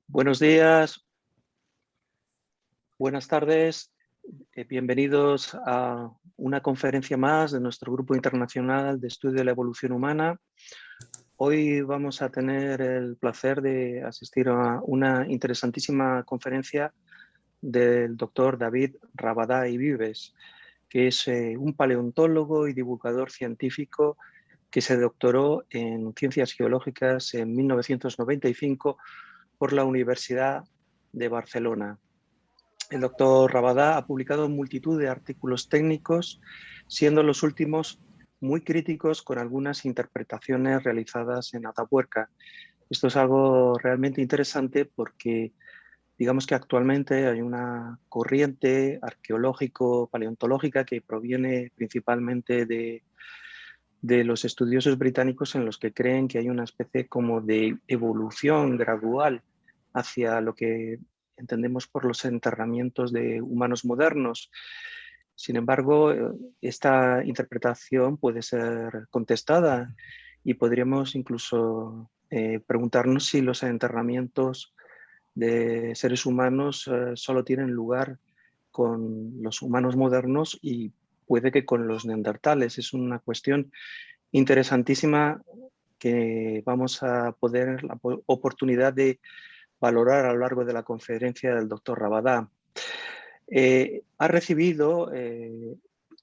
Buenos días, buenas tardes, bienvenidos a una conferencia más de nuestro Grupo Internacional de Estudio de la Evolución Humana. Hoy vamos a tener el placer de asistir a una interesantísima conferencia del doctor David Rabadá y Vives, que es un paleontólogo y divulgador científico que se doctoró en Ciencias Geológicas en 1995 por la Universidad de Barcelona. El doctor Rabadá ha publicado multitud de artículos técnicos, siendo los últimos muy críticos con algunas interpretaciones realizadas en Atapuerca. Esto es algo realmente interesante porque digamos que actualmente hay una corriente arqueológico-paleontológica que proviene principalmente de los estudiosos británicos en los que creen que hay una especie como de evolución gradual hacia lo que entendemos por los enterramientos de humanos modernos. Sin embargo, esta interpretación puede ser contestada y podríamos incluso preguntarnos si los enterramientos de seres humanos solo tienen lugar con los humanos modernos y puede que con los neandertales. Es una cuestión interesantísima que vamos a poder la oportunidad de valorar a lo largo de la conferencia del doctor Rabadá. Ha recibido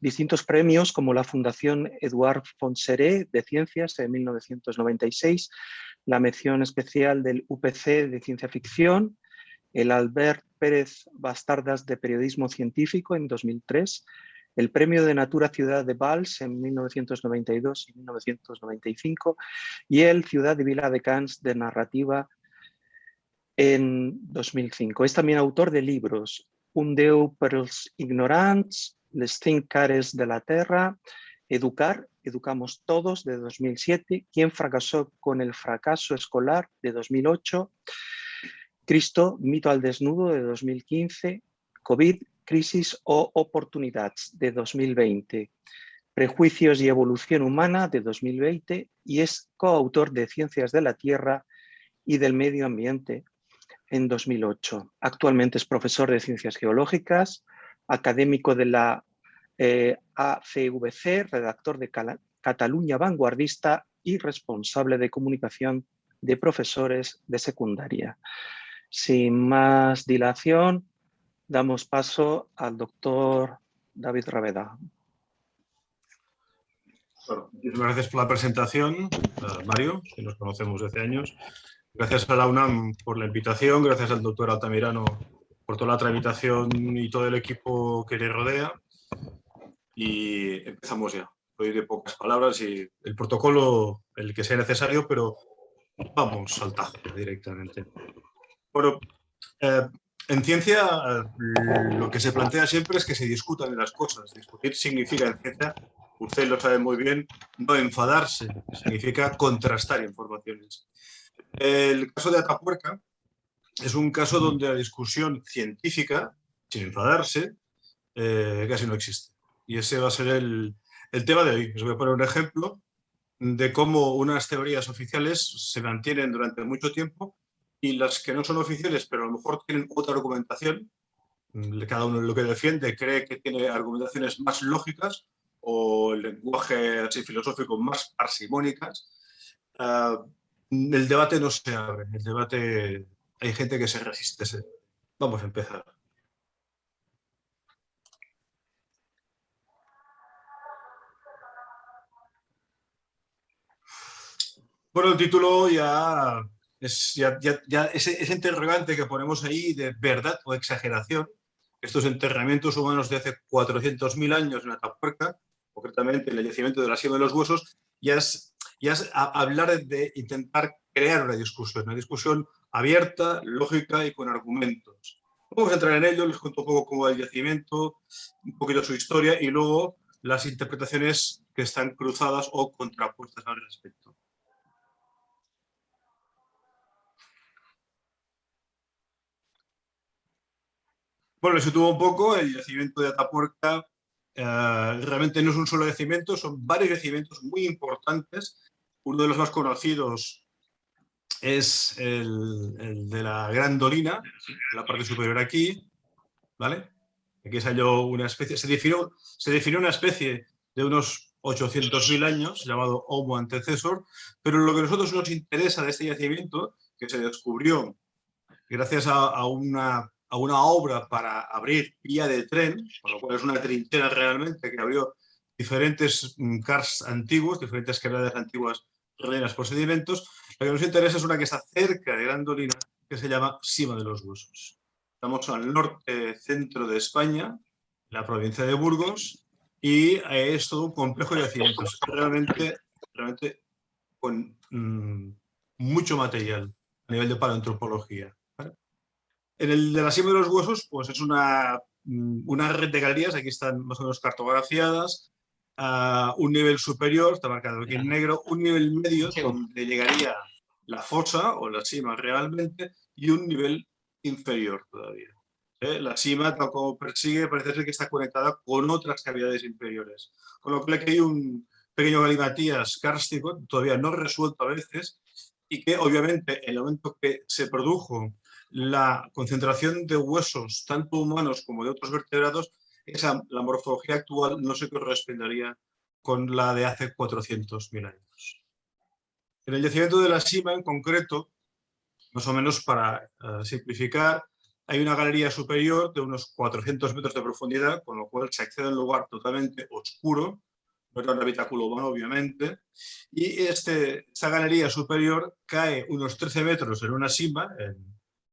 distintos premios como la Fundación Eduard Fontserè de Ciencias en 1996, la mención especial del UPC de Ciencia Ficción, el Albert Pérez Bastardas de Periodismo Científico en 2003, el Premio de Natura Ciudad de Valls en 1992 y 1995 y el Ciudad de Viladecans de Narrativa en 2005. Es también autor de libros Un Déu pels ignorants, Les 5 cares de la Terra, Educar, Educamos Todos de 2007, Quién fracasó con el fracaso escolar de 2008, Cristo, Mito al desnudo de 2015, COVID, Crisis o Oportunidades de 2020, Prejuicios y Evolución Humana de 2020 y es coautor de Ciencias de la Tierra y del Medio Ambiente en 2008. Actualmente es profesor de Ciencias Geológicas, académico de la ACVC, redactor de Cataluña Vanguardista y responsable de comunicación de profesores de secundaria. Sin más dilación, damos paso al doctor David Rabadá. Bueno, muchísimas gracias por la presentación, Mario, que nos conocemos desde años. Gracias a la UNAM por la invitación, gracias al doctor Altamirano por toda la tramitación y todo el equipo que le rodea. Y empezamos ya. Hoy de pocas palabras y el protocolo, el que sea necesario, pero vamos al tajo directamente. Bueno, en ciencia lo que se plantea siempre es que se discutan las cosas. Discutir significa en ciencia, usted lo sabe muy bien, no enfadarse, significa contrastar informaciones. El caso de Atapuerca es un caso donde la discusión científica, sin enfadarse, casi no existe. Y ese va a ser el tema de hoy. Os voy a poner un ejemplo de cómo unas teorías oficiales se mantienen durante mucho tiempo y las que no son oficiales, pero a lo mejor tienen otra argumentación, cada uno lo que defiende cree que tiene argumentaciones más lógicas o el lenguaje así filosófico más parsimónicas. El debate no se abre, el debate hay gente que se resiste. Vamos a empezar. Bueno, el título ya es ese interrogante que ponemos ahí de verdad o exageración. Estos enterramientos humanos de hace 400.000 años en Atapuerca, concretamente en el yacimiento de la Sierra de los Huesos, ya es hablar de intentar crear una discusión abierta, lógica y con argumentos. Vamos a entrar en ello, les cuento un poco cómo va el yacimiento, un poquito su historia y luego las interpretaciones que están cruzadas o contrapuestas al respecto. Bueno, les sitúo un poco. El yacimiento de Atapuerca realmente no es un solo yacimiento, son varios yacimientos muy importantes. Uno de los más conocidos es el de la Gran Dolina, en la parte superior aquí, ¿vale? Aquí se halló una especie, se definió una especie de unos 800.000 años, llamado Homo antecessor, pero lo que a nosotros nos interesa de este yacimiento, que se descubrió gracias a una obra para abrir vía de tren, con lo cual es una trinchera realmente que abrió diferentes cars antiguos, diferentes quebradas antiguas rellenas por sedimentos. Lo que nos interesa es una que está cerca de Gran Dolina, que se llama Sima de los Huesos. Estamos al norte centro de España, en la provincia de Burgos, y es todo un complejo de yacimientos, realmente con mucho material a nivel de paleoantropología. ¿Vale? En el de la Sima de los Huesos, pues es una red de galerías, aquí están más o menos cartografiadas, un nivel superior, está marcado aquí en negro, un nivel medio donde llegaría la fosa o la sima realmente, y un nivel inferior todavía. La sima, tal como persigue, parece ser que está conectada con otras cavidades inferiores. Con lo cual aquí hay un pequeño galimatías kárstico, todavía no resuelto a veces, y que obviamente en el momento que se produjo la concentración de huesos, tanto humanos como de otros vertebrados, la morfología actual no se correspondería con la de hace 400.000 años. En el yacimiento de la Sima, en concreto, más o menos para simplificar, hay una galería superior de unos 400 metros de profundidad, con lo cual se accede a un lugar totalmente oscuro, no era un habitáculo humano, obviamente, y esta galería superior cae unos 13 metros en una sima,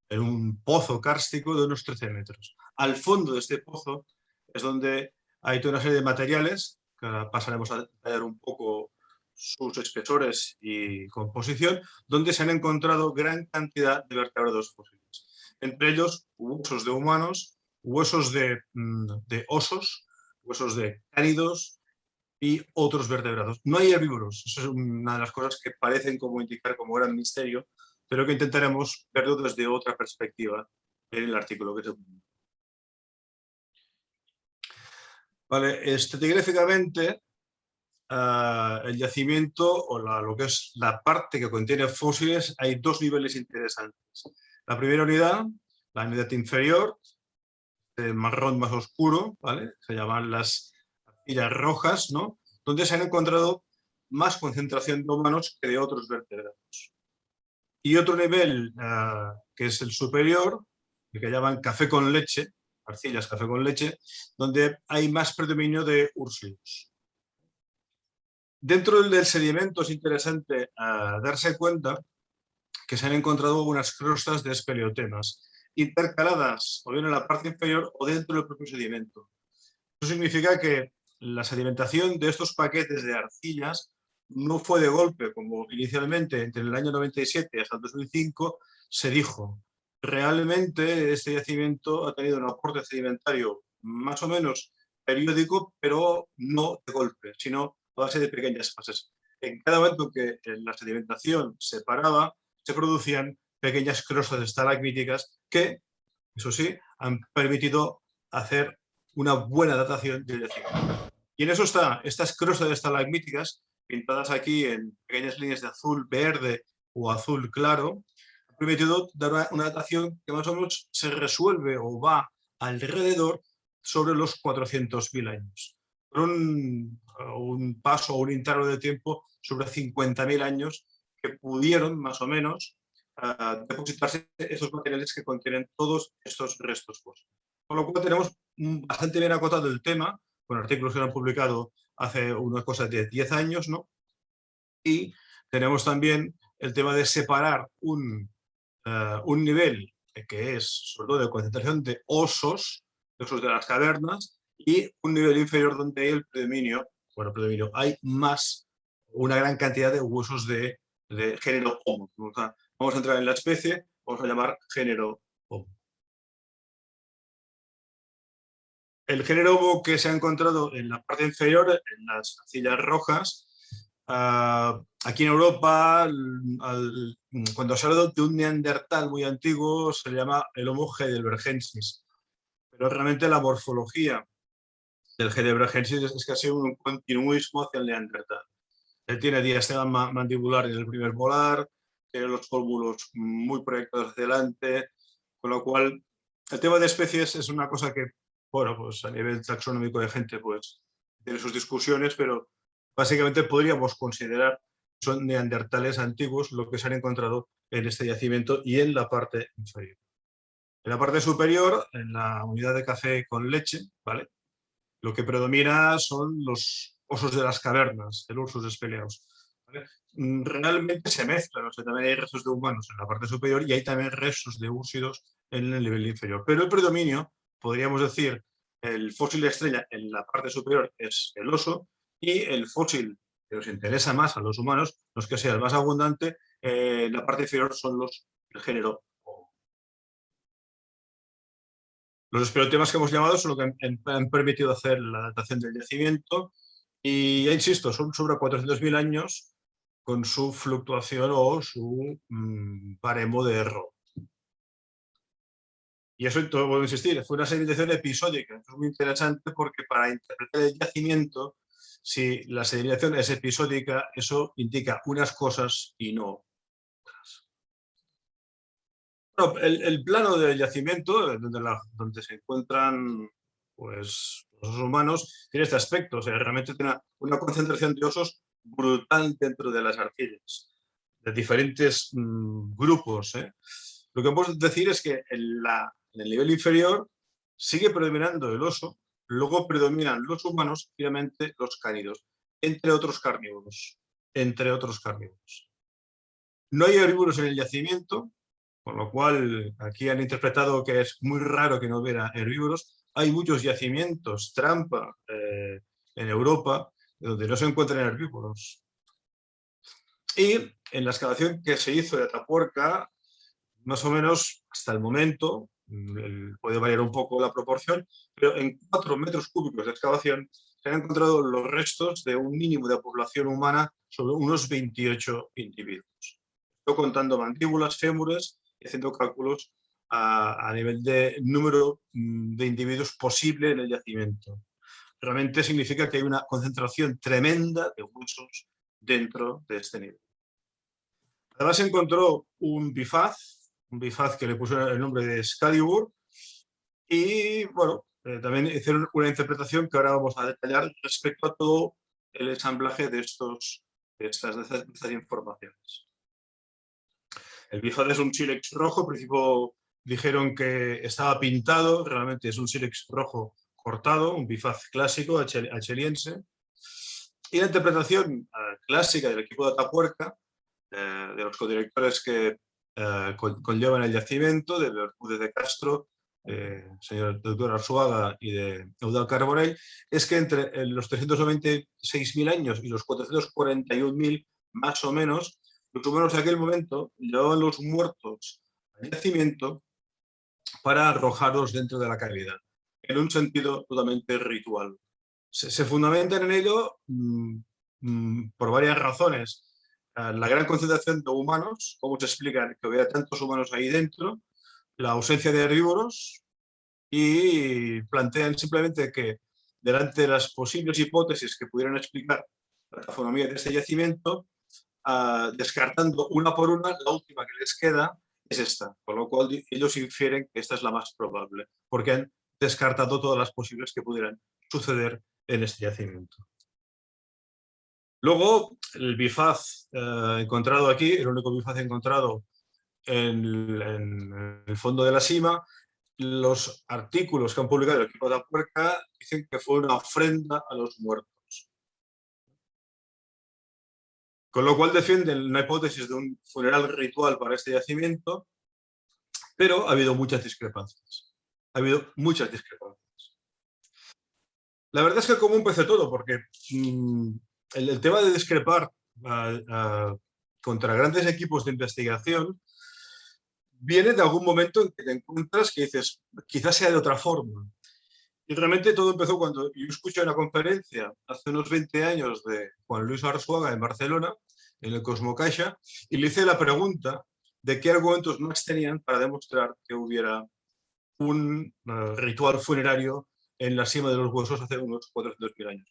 en un pozo kárstico de unos 13 metros. Al fondo de este pozo es donde hay toda una serie de materiales, que ahora pasaremos a detallar un poco sus espesores y composición, donde se han encontrado gran cantidad de vertebrados fósiles. Entre ellos, huesos de humanos, huesos de osos, huesos de cánidos y otros vertebrados. No hay herbívoros, eso es una de las cosas que parecen como indicar como gran misterio, pero que intentaremos verlo desde otra perspectiva en el artículo que te... Vale, estratigráficamente, el yacimiento o lo que es la parte que contiene fósiles, hay dos niveles interesantes. La primera unidad, la unidad inferior, de marrón más oscuro, ¿vale? Se llaman las arcillas rojas, ¿no? Donde se han encontrado más concentración de humanos que de otros vertebrados. Y otro nivel, que es el superior, que llaman café con leche, arcillas café con leche, donde hay más predominio de ursinos. Dentro del sedimento es interesante darse cuenta que se han encontrado unas crostas de espeleotemas intercaladas o bien en la parte inferior o dentro del propio sedimento. Eso significa que la sedimentación de estos paquetes de arcillas no fue de golpe, como inicialmente entre el año 97 hasta el 2005 se dijo. Realmente este yacimiento ha tenido un aporte sedimentario más o menos periódico, pero no de golpe, sino a base de pequeñas fases. En cada momento que la sedimentación se paraba, se producían pequeñas crostas estalagmíticas que, eso sí, han permitido hacer una buena datación del yacimiento. Y en eso está, estas crostas estalagmíticas, pintadas aquí en pequeñas líneas de azul, verde o azul claro, han permitido dar una datación que más o menos se resuelve o va alrededor sobre los 400.000 años. Con un paso o un intervalo de tiempo sobre 50.000 años que pudieron más o menos depositarse esos materiales que contienen todos estos restos fósiles. Con lo cual tenemos bastante bien acotado el tema, con artículos que han publicado hace unas cosas de 10 años, ¿no? Y tenemos también el tema de separar un nivel que es sobre todo de concentración de osos de las cavernas, y un nivel inferior donde hay el predominio, hay una gran cantidad de huesos de género Homo. Vamos a entrar en la especie, vamos a llamar género Homo. El género Homo que se ha encontrado en la parte inferior, en las arcillas rojas, aquí en Europa, cuando se habla de un neandertal muy antiguo, se le llama el Homo heidelbergensis. Pero realmente la morfología del heidelbergensis es casi un continuismo hacia el neandertal. Él tiene diastema mandibular en el primer molar, tiene los pómulos muy proyectados hacia adelante, con lo cual el tema de especies es una cosa que, bueno, pues a nivel taxonómico de gente pues tiene sus discusiones, pero básicamente podríamos considerar que son neandertales antiguos lo que se han encontrado en este yacimiento y en la parte inferior. En la parte superior, en la unidad de café con leche, ¿vale?, lo que predomina son los osos de las cavernas, el Ursus espeleaus, ¿vale? Realmente se mezclan, o sea, también hay restos de humanos en la parte superior y hay también restos de úrsidos en el nivel inferior. Pero el predominio, podríamos decir, el fósil estrella en la parte superior es el oso, y el fósil que nos interesa más a los humanos, los que sea el más abundante, en la parte inferior son los del género Homo. Los esperotemas que hemos llamado son lo que han permitido hacer la datación del yacimiento y, ya insisto, son sobre 400.000 años con su fluctuación o su baremo de error. Y eso, vuelvo a insistir, fue una sedimentación episódica. Es muy interesante porque para interpretar el yacimiento, si la sedimentación es episódica, eso indica unas cosas y no otras. Bueno, el plano del yacimiento, donde se encuentran pues, los osos humanos, tiene este aspecto. O sea, realmente tiene una concentración de osos brutal dentro de las arcillas, de diferentes grupos, ¿eh? Lo que podemos decir es que en el nivel inferior sigue predominando el oso, luego predominan los humanos y finalmente los cánidos, entre otros carnívoros. No hay herbívoros en el yacimiento, con lo cual aquí han interpretado que es muy raro que no hubiera herbívoros. Hay muchos yacimientos trampa en Europa donde no se encuentran herbívoros. Y en la excavación que se hizo de Atapuerca, más o menos hasta el momento, puede variar un poco la proporción, pero en 4 metros cúbicos de excavación se han encontrado los restos de un mínimo de población humana sobre unos 28 individuos. Estoy contando mandíbulas, fémures y haciendo cálculos a nivel de número de individuos posible en el yacimiento. Realmente significa que hay una concentración tremenda de huesos dentro de este nivel. Además se encontró un bifaz que le puso el nombre de Excalibur, y bueno, también hicieron una interpretación que ahora vamos a detallar respecto a todo el ensamblaje de estas informaciones. El bifaz es un sílex rojo, al principio dijeron que estaba pintado, realmente es un sílex rojo cortado, un bifaz clásico acheliense, y la interpretación clásica del equipo de Atapuerca, de los codirectores que conllevan el yacimiento, de Bermúdez de Castro, señor doctor Arzuaga y de Eudald Carbonell, es que entre los 396.000 años y los 441.000 más o menos, los humanos de aquel momento llevaban los muertos al yacimiento para arrojarlos dentro de la cavidad, en un sentido totalmente ritual. Se fundamentan en ello por varias razones. La gran concentración de humanos, cómo se explica que hubiera tantos humanos ahí dentro, la ausencia de herbívoros, y plantean simplemente que delante de las posibles hipótesis que pudieran explicar la taxonomía de este yacimiento, descartando una por una, la última que les queda es esta, con lo cual ellos infieren que esta es la más probable, porque han descartado todas las posibles que pudieran suceder en este yacimiento. Luego, el bifaz encontrado aquí, el único bifaz encontrado en el fondo de la sima, los artículos que han publicado el equipo de Atapuerca dicen que fue una ofrenda a los muertos. Con lo cual defienden una hipótesis de un funeral ritual para este yacimiento, pero ha habido muchas discrepancias. La verdad es que como empezó todo, porque el tema de discrepar contra grandes equipos de investigación viene de algún momento en que te encuentras que dices, quizás sea de otra forma. Y realmente todo empezó cuando yo escuché una conferencia hace unos 20 años de Juan Luis Arzuaga en Barcelona, en el Cosmocaixa, y le hice la pregunta de qué argumentos más tenían para demostrar que hubiera un ritual funerario en la cima de los huesos hace unos 400.000 años.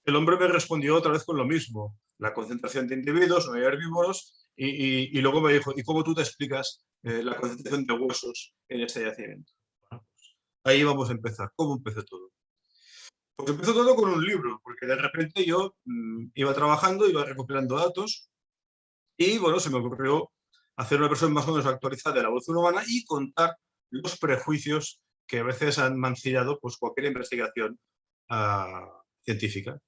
El hombre me respondió otra vez con lo mismo: la concentración de individuos, no hay herbívoros, Y luego me dijo, ¿y cómo tú te explicas la concentración de huesos en este yacimiento? Bueno, pues ahí vamos a empezar. ¿Cómo empezó todo? Pues empezó todo con un libro, porque de repente yo iba trabajando, iba recopilando datos y bueno, se me ocurrió hacer una versión más o menos actualizada de la evolución humana y contar los prejuicios que a veces han mancillado pues, cualquier investigación científica.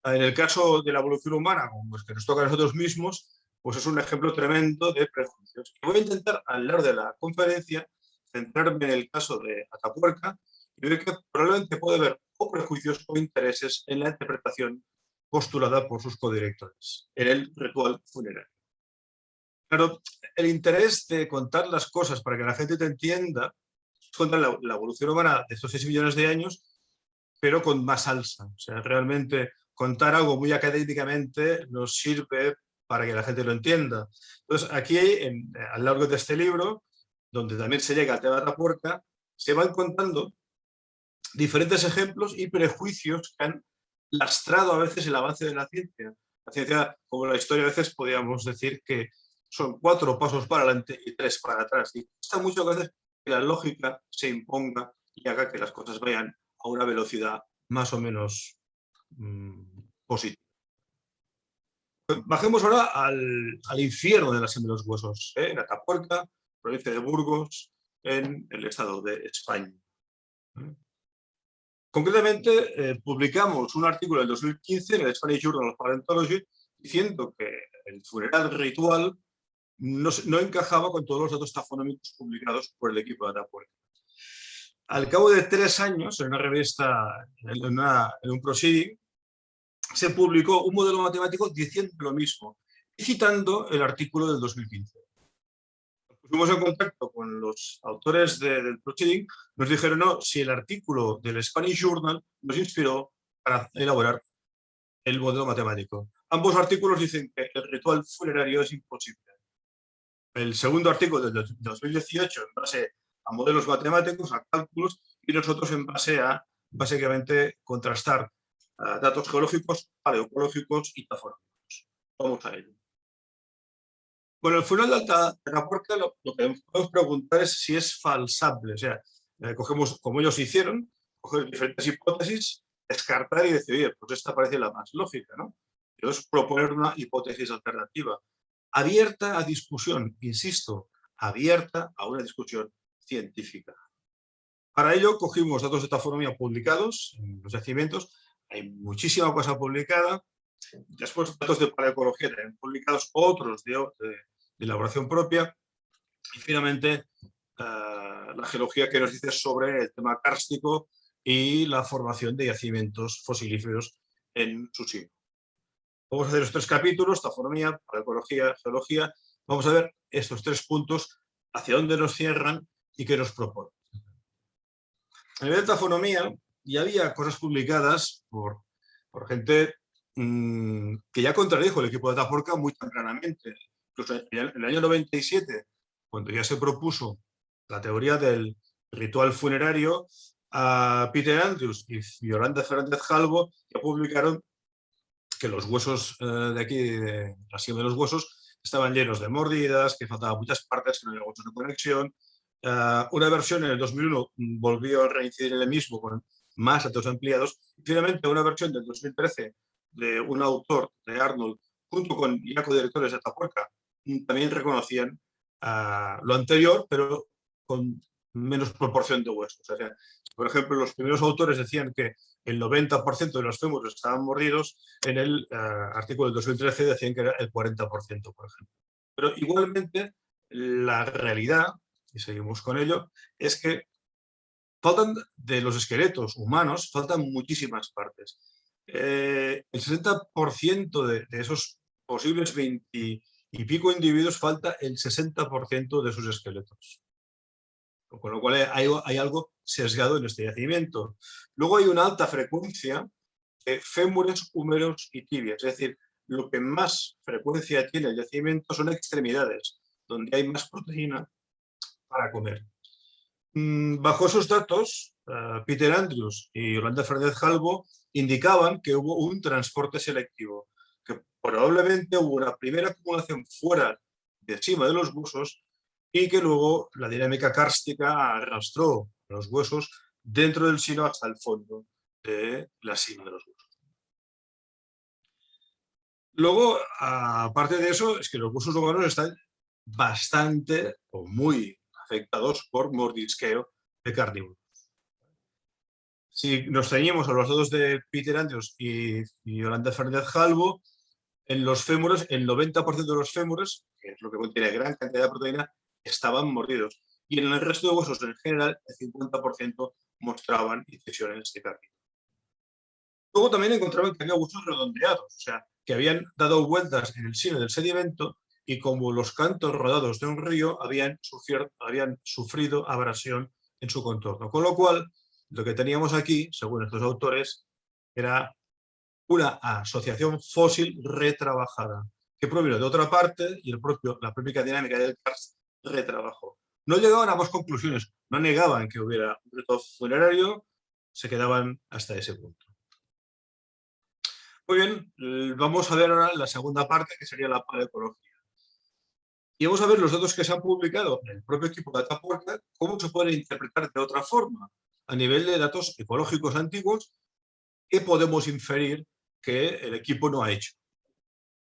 En el caso de la evolución humana, como es que nos toca a nosotros mismos, pues es un ejemplo tremendo de prejuicios. Voy a intentar, a lo largo de la conferencia, centrarme en el caso de Atapuerca y ver que probablemente puede haber o prejuicios o intereses en la interpretación postulada por sus codirectores en el ritual funerario. Claro, el interés de contar las cosas para que la gente te entienda es contar la evolución humana de estos 6 millones de años, pero con más salsa. O sea, realmente contar algo muy académicamente nos sirve para que la gente lo entienda. Entonces, aquí, a lo largo de este libro, donde también se llega al tema de Atapuerca, se van contando diferentes ejemplos y prejuicios que han lastrado a veces el avance de la ciencia. La ciencia, como la historia, a veces podríamos decir que son 4 pasos para adelante y 3 para atrás. Y cuesta mucho a veces que la lógica se imponga y haga que las cosas vayan a una velocidad más o menos positiva. Bajemos ahora al infierno de la senda de los huesos, en Atapuerca, provincia de Burgos, en el estado de España. Concretamente, publicamos un artículo en 2015 en el Spanish Journal of Paleontology diciendo que el funeral ritual no encajaba con todos los datos taxonómicos publicados por el equipo de Atapuerca. Al cabo de 3 años, en una revista, en un proceeding, se publicó un modelo matemático diciendo lo mismo y citando el artículo del 2015. Nos pusimos en contacto con los autores del proceeding, nos dijeron, no, si el artículo del Spanish Journal nos inspiró para elaborar el modelo matemático. Ambos artículos dicen que el ritual funerario es imposible. El segundo artículo del 2018 en base a modelos matemáticos, a cálculos, y nosotros en base a, básicamente, contrastar datos geológicos, paleocológicos y tafonómicos. Vamos a ello. Bueno, el funeral de Atapuerca lo que podemos preguntar es si es falsable. O sea, cogemos, como ellos hicieron, coger diferentes hipótesis, descartar y decir, oye, pues esta parece la más lógica, ¿no? Entonces, proponer una hipótesis alternativa, abierta a discusión, insisto, abierta a una discusión científica. Para ello, cogimos datos de taxonomía publicados en los yacimientos, hay muchísima cosa publicada. Después, datos de paleoecología también publicados, otros de elaboración propia. Y finalmente, la geología que nos dice sobre el tema kárstico y la formación de yacimientos fosilíferos en su sitio. Vamos a hacer los 3 capítulos, taxonomía, paleoecología, geología. Vamos a ver estos 3 puntos, hacia dónde nos cierran y qué nos proponen. A nivel de taxonomía, ya había cosas publicadas por gente que ya contradijo el equipo de Atapuerca muy tempranamente. Incluso en el año 97, cuando ya se propuso la teoría del ritual funerario, a Peter Andrews y Yolanda Fernández Calvo ya publicaron que los huesos de aquí, de la sien de los huesos, estaban llenos de mordidas, que faltaban muchas partes, que no había huesos de conexión. Una versión en el 2001 volvió a reincidir en el mismo con más datos ampliados. Y finalmente, una versión del 2013 de un autor, de Arnold, junto con ya codirectores de Atapuerca, también reconocían lo anterior, pero con menos proporción de huesos. O sea, por ejemplo, los primeros autores decían que el 90% de los fémures estaban mordidos, en el artículo del 2013 decían que era el 40%, por ejemplo. Pero igualmente, la realidad, y seguimos con ello, es que faltan de los esqueletos humanos, faltan muchísimas partes. El 60% de esos posibles 20 y pico individuos falta el 60% de sus esqueletos. Con lo cual hay algo sesgado en este yacimiento. Luego hay una alta frecuencia de fémures, húmeros y tibias. Es decir, lo que más frecuencia tiene el yacimiento son extremidades, donde hay más proteína para comer. Bajo esos datos, Peter Andrews y Yolanda Fernández Calvo indicaban que hubo un transporte selectivo, que probablemente hubo una primera acumulación fuera de encima de los huesos y que luego la dinámica kárstica arrastró los huesos dentro del sino hasta el fondo de la cima de los huesos. Luego, aparte de eso, es que los huesos humanos están bastante o muy afectados por mordisqueo de carnívoros. Si nos ceñimos a los dedos de Peter Andrews y Yolanda Fernández Calvo, en los fémures, el 90% de los fémures, que es lo que contiene gran cantidad de proteína, estaban mordidos. Y en el resto de huesos en general, el 50% mostraban incisiones de carnívoros. Luego también encontraban que había huesos redondeados, o sea, que habían dado vueltas en el seno del sedimento y como los cantos rodados de un río habían sufrido abrasión en su contorno. Con lo cual, lo que teníamos aquí, según estos autores, era una asociación fósil retrabajada, que provino de otra parte y la propia dinámica del karst retrabajó. No llegaban a más conclusiones, no negaban que hubiera un reto funerario, se quedaban hasta ese punto. Muy bien, vamos a ver ahora la segunda parte, que sería la paleoecología. Y vamos a ver los datos que se han publicado en el propio equipo de Atapuerca, cómo se pueden interpretar de otra forma, a nivel de datos ecológicos antiguos, que podemos inferir que el equipo no ha hecho.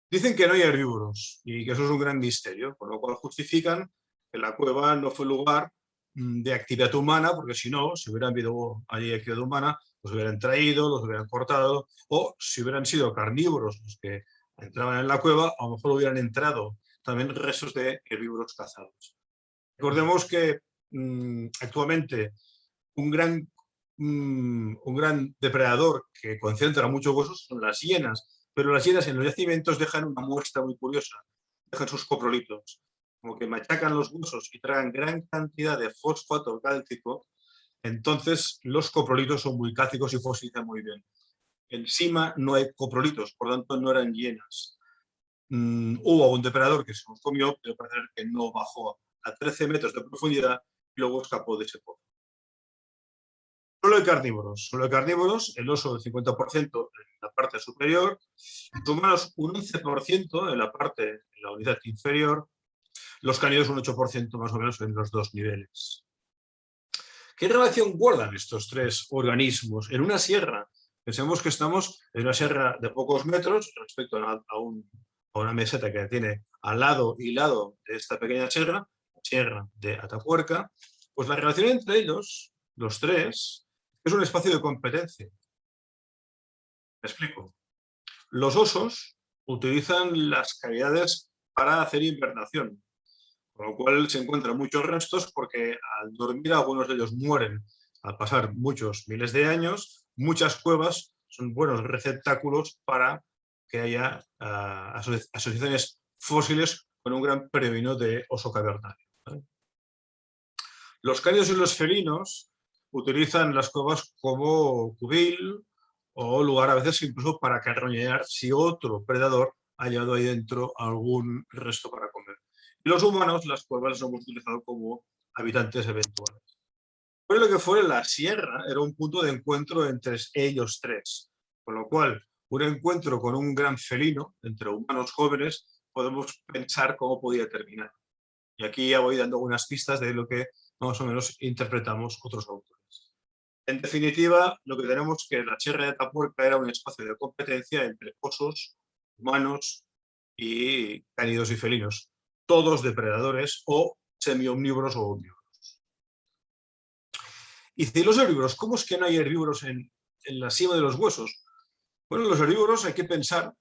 Dicen que no hay herbívoros y que eso es un gran misterio, con lo cual justifican que la cueva no fue lugar de actividad humana, porque si no, si hubiera habido allí actividad humana, los hubieran traído, los hubieran cortado, o si hubieran sido carnívoros los que entraban en la cueva, a lo mejor hubieran entrado también restos de herbívoros cazados. Recordemos que actualmente un gran depredador que concentra muchos huesos son las hienas, pero las hienas en los yacimientos dejan una muestra muy curiosa, dejan sus coprolitos, como que machacan los huesos y tragan gran cantidad de fosfato cálcico, entonces los coprolitos son muy cálcicos y fosilizan muy bien. Encima no hay coprolitos, por lo tanto no eran hienas. Hubo un depredador que se los comió, pero parece que no bajó a 13 metros de profundidad y luego escapó de ese pozo. Solo hay carnívoros, el oso el 50% en la parte superior, los humanos un 11% en la unidad inferior, los cánidos un 8% más o menos en los dos niveles. ¿Qué relación guardan estos tres organismos en una sierra? Pensemos que estamos en una sierra de pocos metros respecto a una meseta que tiene al lado y lado de esta pequeña sierra, la sierra de Atapuerca, pues la relación entre ellos, los tres, es un espacio de competencia. Me explico. Los osos utilizan las cavidades para hacer hibernación, con lo cual se encuentran muchos restos porque al dormir algunos de ellos mueren al pasar muchos miles de años. Muchas cuevas son buenos receptáculos para que haya asociaciones fósiles con un gran peregrino de oso cavernario, ¿vale? Los cánidos y los felinos utilizan las cuevas como cubil o lugar a veces incluso para carroñear si otro predador ha llevado ahí dentro algún resto para comer. Y los humanos las cuevas las hemos utilizado como habitantes eventuales. Por lo que fuera la sierra era un punto de encuentro entre ellos tres, con lo cual un encuentro con un gran felino entre humanos jóvenes podemos pensar cómo podía terminar. Y aquí ya voy dando unas pistas de lo que más o menos interpretamos otros autores. En definitiva, lo que tenemos es que la sierra de Atapuerca era un espacio de competencia entre osos, humanos y cánidos y felinos, todos depredadores o semi-omnívoros o omnívoros. Y si los herbívoros, ¿cómo es que no hay herbívoros en la cima de los huesos? Bueno, los herbívoros hay que pensar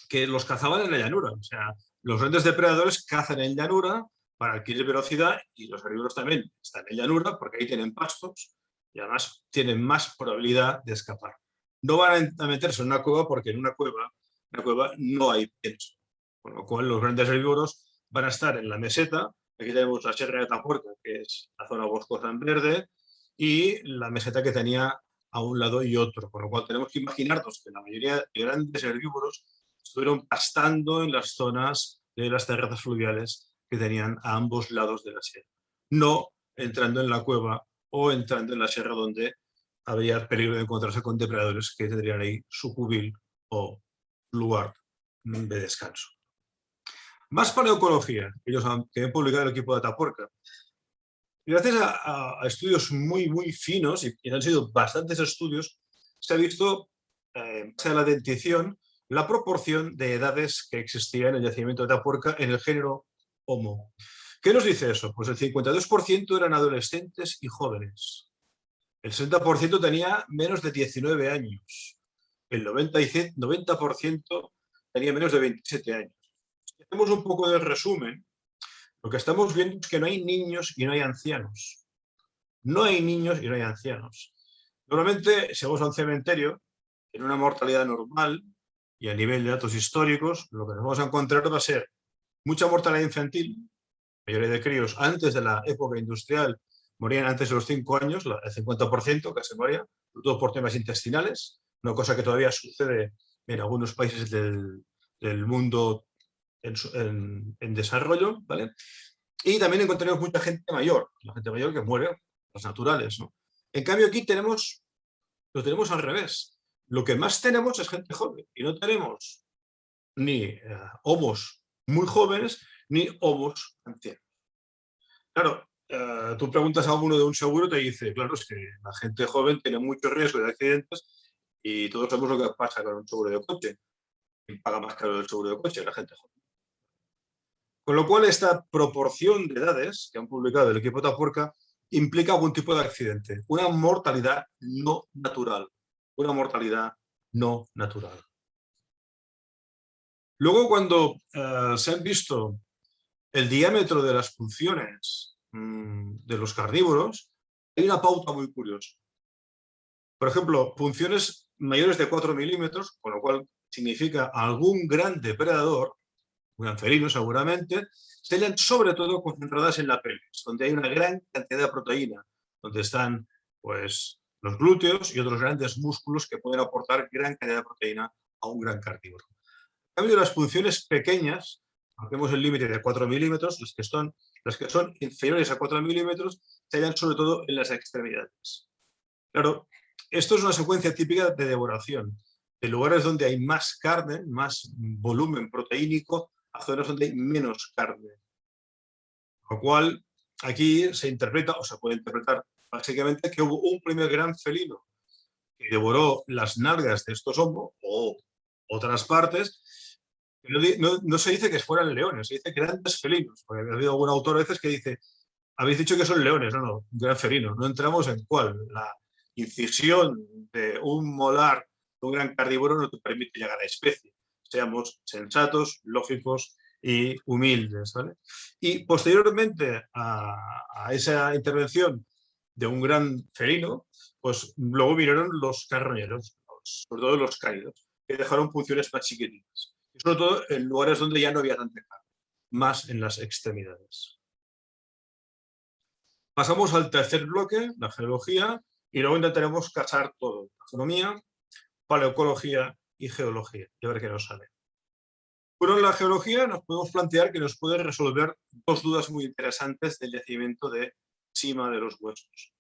que los cazaban en la llanura, o sea, los grandes depredadores cazan en llanura para adquirir velocidad y los herbívoros también están en llanura porque ahí tienen pastos y además tienen más probabilidad de escapar. No van a meterse en una cueva porque en una cueva no hay pienso, con lo cual los grandes herbívoros van a estar en la meseta. Aquí tenemos la sierra de Atapuerca, que es la zona boscosa en verde, y la meseta que tenía a un lado y otro, con lo cual tenemos que imaginarnos que la mayoría de grandes herbívoros estuvieron pastando en las zonas de las terrazas fluviales que tenían a ambos lados de la sierra, no entrando en la cueva o entrando en la sierra donde habría peligro de encontrarse con depredadores que tendrían ahí su cubil o lugar de descanso. Más paleoecología, que han publicado el equipo de Atapuerca. Gracias a estudios muy, muy finos, y han sido bastantes estudios, se ha visto, en base a la dentición, la proporción de edades que existía en el yacimiento de Atapuerca en el género Homo. ¿Qué nos dice eso? Pues el 52% eran adolescentes y jóvenes. El 60% tenía menos de 19 años. El 90% tenía menos de 27 años. Si hacemos un poco de resumen, lo que estamos viendo es que no hay niños y no hay ancianos. No hay niños y no hay ancianos. Normalmente, si vamos a un cementerio, en una mortalidad normal y a nivel de datos históricos, lo que nos vamos a encontrar va a ser mucha mortalidad infantil. La mayoría de críos antes de la época industrial morían antes de los 5 años, el 50% casi moría, sobre todo por temas intestinales, una cosa que todavía sucede en algunos países del mundo en desarrollo, ¿vale? Y también encontraremos mucha gente mayor, la gente mayor que muere, los naturales, ¿no? En cambio aquí lo tenemos al revés. Lo que más tenemos es gente joven y no tenemos ni homos muy jóvenes ni homos ancianos. Claro, tú preguntas a uno de un seguro, te dice, claro, es que la gente joven tiene mucho riesgo de accidentes y todos sabemos lo que pasa con un seguro de coche. ¿Quién paga más caro el seguro de coche? La gente joven. Con lo cual, esta proporción de edades que han publicado el equipo Atapuerca implica algún tipo de accidente, una mortalidad no natural. Una mortalidad no natural. Luego, cuando se han visto el diámetro de las funciones de los carnívoros, hay una pauta muy curiosa. Por ejemplo, funciones mayores de 4 milímetros, con lo cual significa algún gran depredador, un gran felino seguramente, se hallan sobre todo concentradas en la pelvis, donde hay una gran cantidad de proteína, donde están pues, los glúteos y otros grandes músculos que pueden aportar gran cantidad de proteína a un gran carnívoro. En cambio, las funciones pequeñas, marquemos el límite de 4 milímetros, las que son inferiores a 4 milímetros, se hallan sobre todo en las extremidades. Claro, esto es una secuencia típica de devoración, de lugares donde hay más carne, más volumen proteínico, a zonas donde hay menos carne. Lo cual aquí se interpreta, o se puede interpretar básicamente, que hubo un primer gran felino que devoró las nalgas de estos hongos o otras partes. No se dice que fueran leones, se dice grandes felinos, porque ha habido algún autor a veces que dice, habéis dicho que son leones, no, un gran felino, no entramos en cuál. La incisión de un molar de un gran carnívoro no te permite llegar a especie. Seamos sensatos, lógicos y humildes, ¿vale? Y posteriormente a esa intervención de un gran felino, pues luego vinieron los carroñeros, sobre todo los cánidos, que dejaron funciones más chiquititas. Y sobre todo en lugares donde ya no había tanta carne, más en las extremidades. Pasamos al tercer bloque, la geología, y luego intentaremos casar todo: astronomía, paleoecología y geología, y a ver qué nos sale. Bueno, en la geología nos podemos plantear que nos puede resolver dos dudas muy interesantes del yacimiento de Sima de los Huesos.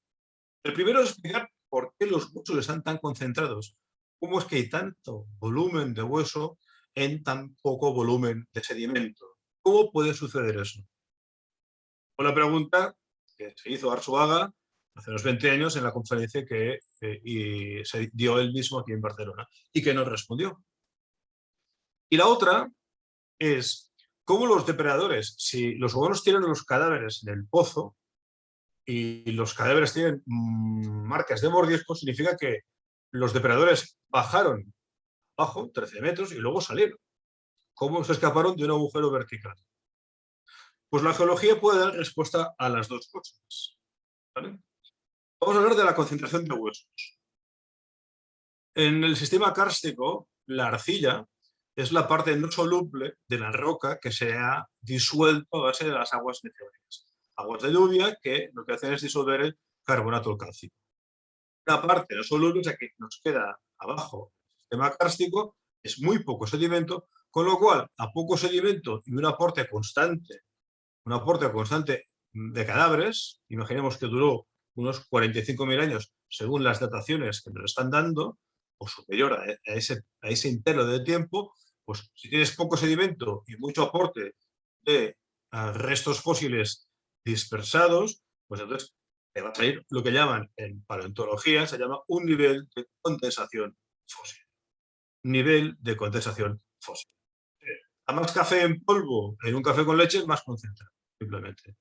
El primero es explicar por qué los huesos están tan concentrados. ¿Cómo es que hay tanto volumen de hueso en tan poco volumen de sedimento? ¿Cómo puede suceder eso? Una pregunta que se hizo Arzuaga hace unos 20 años en la conferencia que se dio él mismo aquí en Barcelona y que nos respondió. Y la otra es cómo los depredadores, si los humanos tienen los cadáveres en el pozo y los cadáveres tienen marcas de mordisco, significa que los depredadores bajaron abajo 13 metros y luego salieron. ¿Cómo se escaparon de un agujero vertical? Pues la geología puede dar respuesta a las dos cosas, ¿vale? Vamos a hablar de la concentración de huesos. En el sistema kárstico, la arcilla es la parte no soluble de la roca que se ha disuelto a base de las aguas meteóricas. Aguas de lluvia que lo que hacen es disolver el carbonato cálcico. Una parte no soluble, o sea que nos queda abajo el sistema kárstico, es muy poco sedimento, con lo cual a poco sedimento y un aporte constante de cadáveres, imaginemos que duró unos 45.000 años según las dataciones que nos están dando, o superior a ese intervalo de tiempo, pues si tienes poco sedimento y mucho aporte de restos fósiles dispersados, pues entonces te va a salir lo que llaman en paleontología, se llama un nivel de condensación fósil. Nivel de condensación fósil. A más café en polvo en un café con leche, más concentrado, simplemente.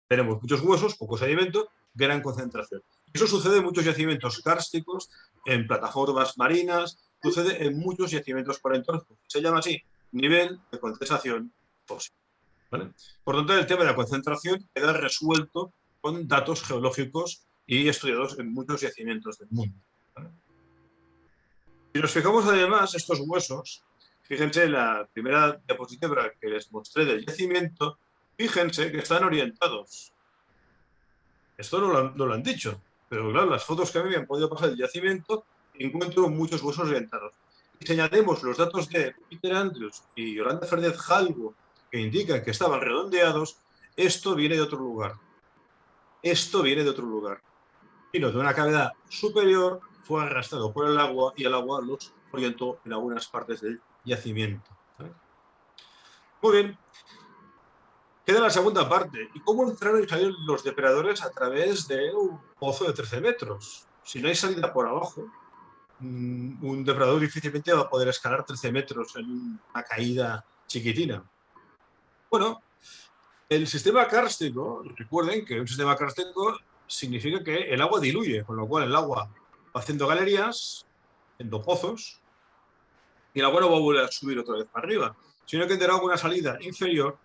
Tenemos muchos huesos, poco sedimento, gran concentración. Eso sucede en muchos yacimientos kársticos, en plataformas marinas, sucede en muchos yacimientos paleontológicos. Se llama así, nivel de condensación fósil. ¿Vale? Por lo tanto, el tema de la concentración queda resuelto con datos geológicos y estudiados en muchos yacimientos del mundo. ¿Vale? Si nos fijamos además, estos huesos, fíjense en la primera diapositiva que les mostré del yacimiento, fíjense que están orientados. Esto no lo han dicho, pero claro, las fotos que a mí me han podido pasar del yacimiento, encuentro muchos huesos orientados. Y si añadimos los datos de Peter Andrews y Yolanda Fernández Jalvo, que indican que estaban redondeados, esto viene de otro lugar. Esto viene de otro lugar. Vino de una cavidad superior, fue arrastrado por el agua y el agua los orientó en algunas partes del yacimiento. ¿Sabes? Muy bien. Queda la segunda parte. ¿Y cómo entraron y salieron los depredadores a través de un pozo de 13 metros? Si no hay salida por abajo, un depredador difícilmente va a poder escalar 13 metros en una caída chiquitina. Bueno, el sistema kárstico, recuerden que un sistema kárstico significa que el agua diluye, con lo cual el agua va haciendo galerías, haciendo pozos, y el agua no va a volver a subir otra vez para arriba, sino que tendrá una salida inferior,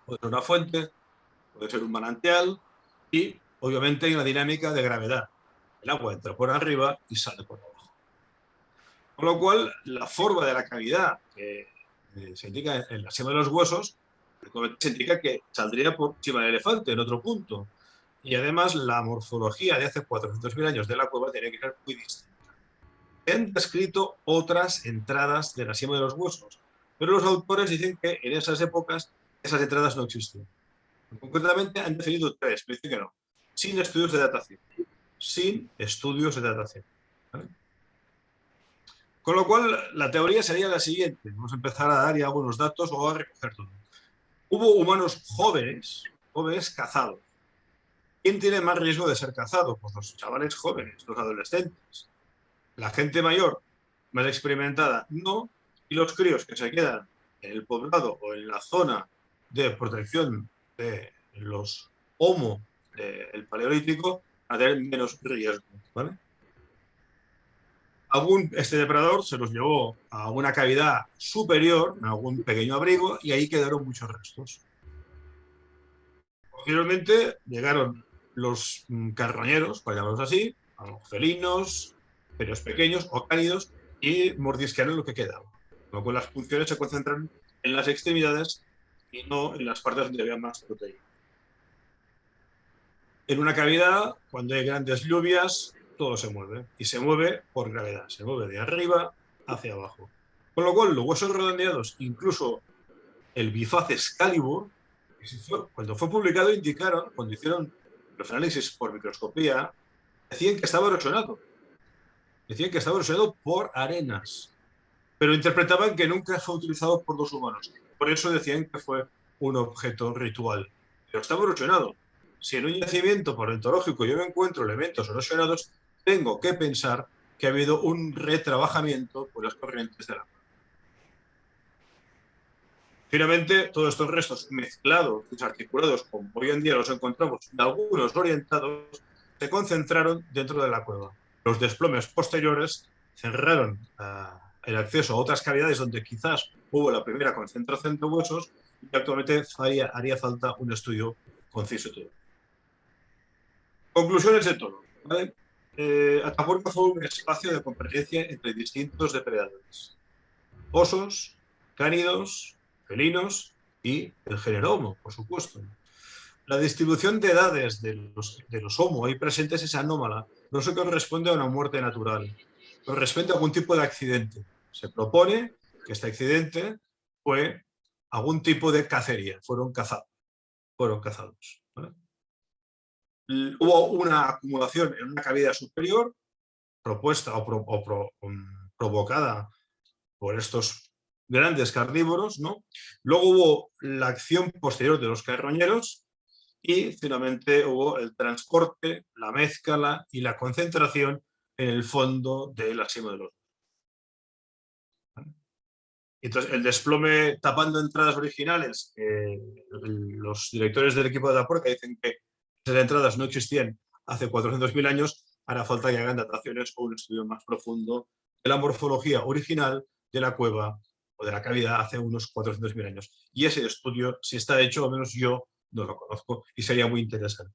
puede ser una fuente, puede ser un manantial, y obviamente hay una dinámica de gravedad. El agua entra por arriba y sale por abajo. Con lo cual, la forma de la cavidad que se indica en la cima de los huesos, se indica que saldría por encima del elefante, en otro punto. Y además, la morfología de hace 400.000 años de la cueva tiene que ser muy distinta. Se han descrito otras entradas de la cima de los huesos, pero los autores dicen que en esas épocas esas entradas no existían. Concretamente han definido 3, pero dicen que no, sin estudios de datación. Sin estudios de datación. ¿Vale? Con lo cual, la teoría sería la siguiente. Vamos a empezar a dar ya algunos datos o a recoger todo. Hubo humanos jóvenes cazados. ¿Quién tiene más riesgo de ser cazado? Pues los chavales jóvenes, los adolescentes. La gente mayor, más experimentada, no. Y los críos que se quedan en el poblado o en la zona de protección de los Homo del Paleolítico, a tener menos riesgo. ¿Vale? Este depredador se los llevó a una cavidad superior, en algún pequeño abrigo, y ahí quedaron muchos restos. Posteriormente llegaron los carroñeros, para llamarlos así, a los felinos, pelos pequeños o cánidos, y mordisquearon lo que quedaba. Luego las funciones se concentran en las extremidades y no en las partes donde había más proteína. En una cavidad, cuando hay grandes lluvias, todo se mueve, y se mueve por gravedad, se mueve de arriba hacia abajo. Con lo cual, los huesos redondeados, incluso el bifaz Excalibur, cuando fue publicado indicaron, cuando hicieron los análisis por microscopía, decían que estaba erosionado. Decían que estaba erosionado por arenas, pero interpretaban que nunca fue utilizado por los humanos. Por eso decían que fue un objeto ritual. Pero estaba erosionado. Si en un yacimiento paleontológico yo me encuentro elementos erosionados, tengo que pensar que ha habido un retrabajamiento por las corrientes del agua. Finalmente, todos estos restos mezclados, desarticulados, como hoy en día los encontramos, y algunos orientados, se concentraron dentro de la cueva. Los desplomes posteriores cerraron el acceso a otras cavidades donde quizás hubo la primera concentración de huesos y actualmente haría falta un estudio conciso de todo. Conclusiones de todo. ¿Vale? Atapuerca fue un espacio de convergencia entre distintos depredadores. Osos, cánidos, felinos y el género Homo, por supuesto. La distribución de edades de los Homo ahí presentes es anómala. No se corresponde a una muerte natural. Corresponde a algún tipo de accidente. Se propone que este accidente fue algún tipo de cacería. Fueron cazados. ¿Vale? Hubo una acumulación en una cavidad superior propuesta provocada por estos grandes carnívoros, ¿no? Luego hubo la acción posterior de los carroñeros y finalmente hubo el transporte, la mezcla y la concentración en el fondo de la cima de los. Entonces, el desplome tapando entradas originales, los directores del equipo de Atapuerca dicen que esas entradas no existían hace 400.000 años, hará falta que hagan dataciones o un estudio más profundo de la morfología original de la cueva o de la cavidad hace unos 400.000 años. Y ese estudio, si está hecho, al menos yo no lo conozco y sería muy interesante.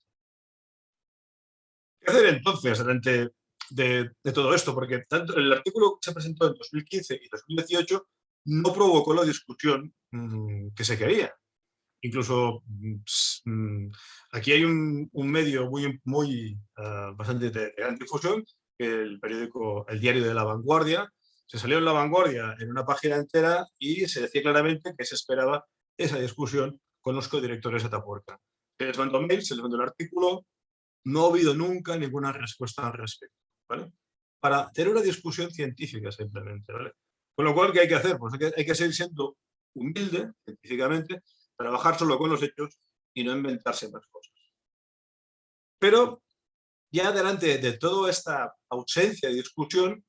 ¿Qué hacer entonces delante de todo esto? Porque tanto el artículo que se presentó en 2015 y 2018 no provocó la discusión que se quería. Incluso aquí hay un medio bastante de gran difusión, el periódico El Diario de la Vanguardia. Se salió en La Vanguardia en una página entera y se decía claramente que se esperaba esa discusión con los codirectores de Atapuerca. Se les mandó mail, se les mandó el artículo, no ha habido nunca ninguna respuesta al respecto, ¿vale? Para tener una discusión científica simplemente, ¿vale? Con lo cual, ¿qué hay que hacer? Pues hay que seguir siendo humilde científicamente, trabajar solo con los hechos y no inventarse más cosas. Pero ya delante de toda esta ausencia de discusión,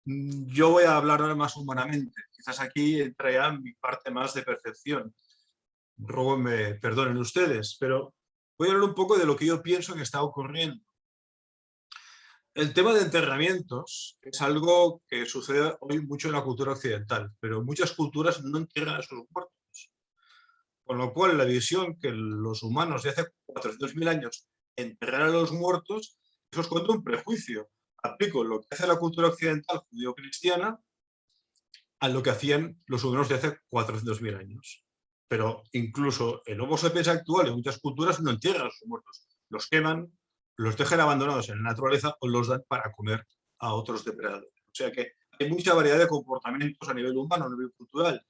yo voy a hablar ahora más humanamente. Quizás aquí entra ya mi parte más de percepción. Ruego me perdonen ustedes, pero voy a hablar un poco de lo que yo pienso que está ocurriendo. El tema de enterramientos es algo que sucede hoy mucho en la cultura occidental, pero muchas culturas no entierran a sus muertos. Con lo cual, la visión que los humanos de hace 400.000 años enterrar a los muertos, eso es contra un prejuicio. Aplico lo que hace la cultura occidental judío-cristiana a lo que hacían los humanos de hace 400.000 años. Pero incluso el Homo sapiens actual en muchas culturas no entierran a sus muertos. Los queman, los dejan abandonados en la naturaleza o los dan para comer a otros depredadores. O sea que hay mucha variedad de comportamientos a nivel humano, a nivel cultural,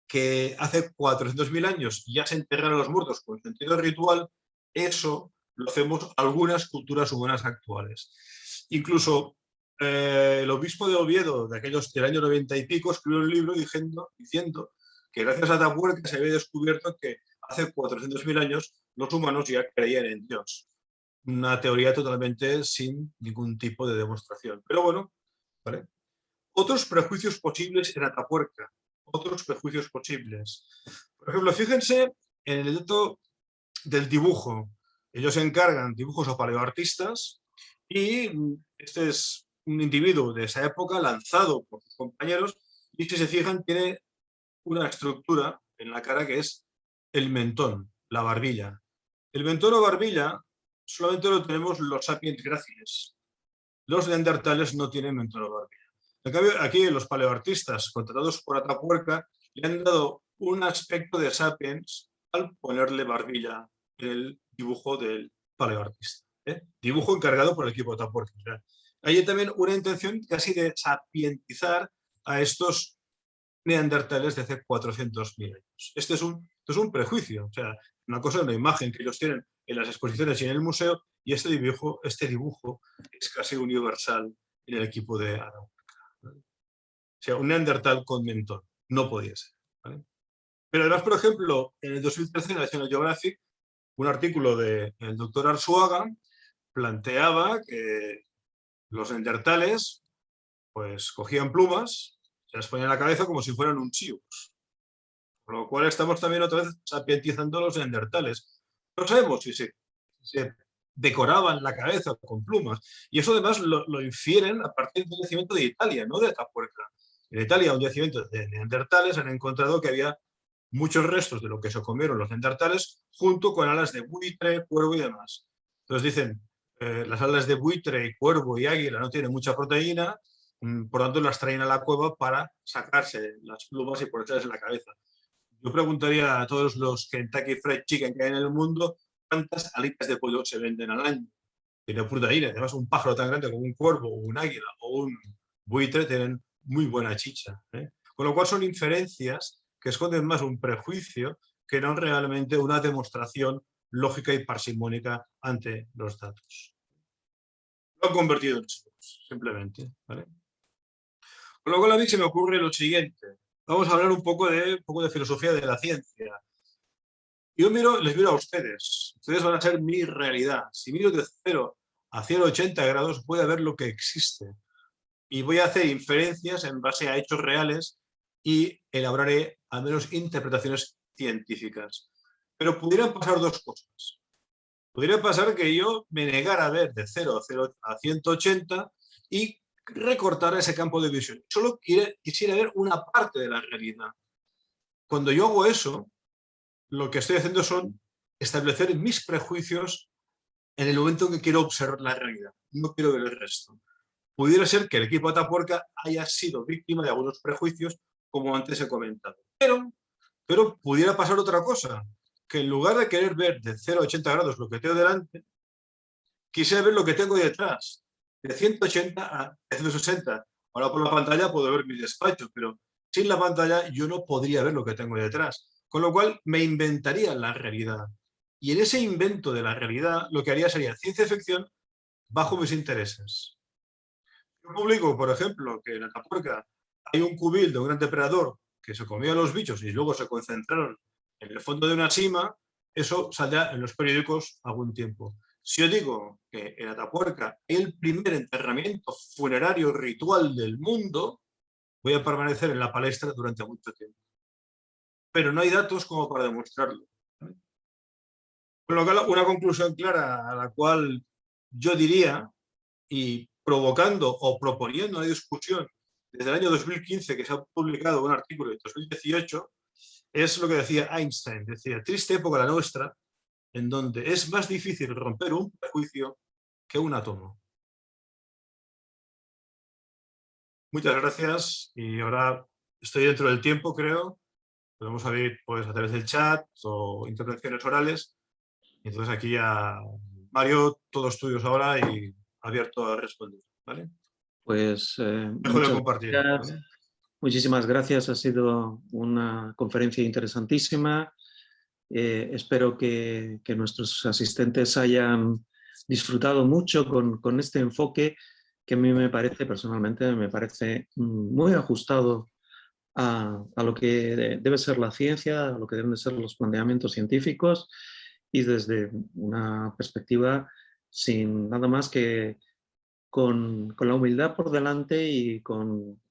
que hace 400.000 años ya se enterraron a los muertos con sentido ritual. Eso lo hacemos algunas culturas humanas actuales. Incluso el obispo de Oviedo, de aquellos del año 90 y pico, escribió un libro diciendo que gracias a Atapuerca se había descubierto que hace 400.000 años los humanos ya creían en Dios. Una teoría totalmente sin ningún tipo de demostración. Pero bueno, ¿vale? Otros prejuicios posibles en Atapuerca. Otros prejuicios posibles. Por ejemplo, fíjense en el dato del dibujo. Ellos encargan dibujos a paleoartistas y este es un individuo de esa época lanzado por sus compañeros y si se fijan tiene una estructura en la cara que es el mentón, la barbilla. El mentón o barbilla solamente lo tenemos los sapiens gráciles. Los neandertales no tienen mentón o barbilla. En cambio, aquí los paleoartistas contratados por Atapuerca le han dado un aspecto de sapiens al ponerle barbilla en el dibujo del paleoartista. Dibujo encargado por el equipo de Atapuerca. O sea, hay también una intención casi de sapientizar a estos neandertales de hace 400.000 años. Este es un prejuicio, o sea, una cosa es una imagen que ellos tienen en las exposiciones y en el museo, y este dibujo es casi universal en el equipo de Atapuerca. ¿Vale? O sea, un neandertal con mentón, no podía ser. ¿Vale? Pero además, por ejemplo, en el 2013 en National Geographic, un artículo del doctor Arzuaga planteaba que los neandertales pues cogían plumas, se las ponían en la cabeza como si fueran un chivos. Con lo cual estamos también otra vez sapientizando a los neandertales. No sabemos si se decoraban la cabeza con plumas. Y eso además lo infieren a partir del yacimiento de Italia, no de Atapuerca. En Italia, un yacimiento de neandertales, han encontrado que había muchos restos de lo que se comieron los neandertales junto con alas de buitre, cuervo y demás. Entonces dicen, las alas de buitre, cuervo y águila no tienen mucha proteína, por tanto las traen a la cueva para sacarse las plumas y ponerlas en la cabeza. Yo preguntaría a todos los Kentucky Fried Chicken que hay en el mundo cuántas alitas de pollo se venden al año. Tiene proteína, además un pájaro tan grande como un cuervo, o un águila o un buitre tienen muy buena chicha. Con lo cual son inferencias que esconden más un prejuicio que no realmente una demostración lógica y parsimónica ante los datos. lo han convertido en chicos, simplemente, ¿vale? Con lo cual a mí se me ocurre lo siguiente. Vamos a hablar un poco de filosofía de la ciencia. Yo les miro a ustedes. Ustedes van a ser mi realidad. Si miro de 0 a 180 grados, voy a ver lo que existe. Y voy a hacer inferencias en base a hechos reales y elaboraré al menos interpretaciones científicas. Pero pudieran pasar dos cosas. Podría pasar que yo me negara a ver de 0 a 180 y recortar ese campo de visión. Solo quisiera ver una parte de la realidad. Cuando yo hago eso, lo que estoy haciendo son establecer mis prejuicios en el momento en que quiero observar la realidad. No quiero ver el resto. Pudiera ser que el equipo Atapuerca haya sido víctima de algunos prejuicios, como antes he comentado. Pero pudiera pasar otra cosa, que en lugar de querer ver de 0 a 80 grados lo que tengo delante, quisiera ver lo que tengo detrás, de 180 a 160. Ahora por la pantalla puedo ver mi despacho, pero sin la pantalla yo no podría ver lo que tengo detrás. Con lo cual me inventaría la realidad. Y en ese invento de la realidad lo que haría sería ciencia ficción bajo mis intereses. Yo publico, por ejemplo, que en Atapuerca hay un cubil de un gran depredador que se comía a los bichos y luego se concentraron en el fondo de una sima, eso saldrá en los periódicos algún tiempo. Si yo digo que en Atapuerca hay el primer enterramiento funerario ritual del mundo, voy a permanecer en la palestra durante mucho tiempo. Pero no hay datos como para demostrarlo. Con lo cual, una conclusión clara a la cual yo diría, y provocando o proponiendo una discusión desde el año 2015, que se ha publicado un artículo en 2018, es lo que decía Einstein. Decía, triste época la nuestra, en donde es más difícil romper un prejuicio que un átomo. Muchas gracias y ahora estoy dentro del tiempo, creo. Podemos abrir pues, a través del chat o intervenciones orales. Entonces aquí a Mario, todos tuyos ahora y abierto a responder. ¿Vale? Pues Dejo de compartir. gracias. ¿Vale? Muchísimas gracias. Ha sido una conferencia interesantísima. Espero que nuestros asistentes hayan disfrutado mucho con este enfoque que a mí me parece, personalmente, me parece muy ajustado a lo que debe ser la ciencia, a lo que deben ser los planteamientos científicos y desde una perspectiva sin nada más que con la humildad por delante y con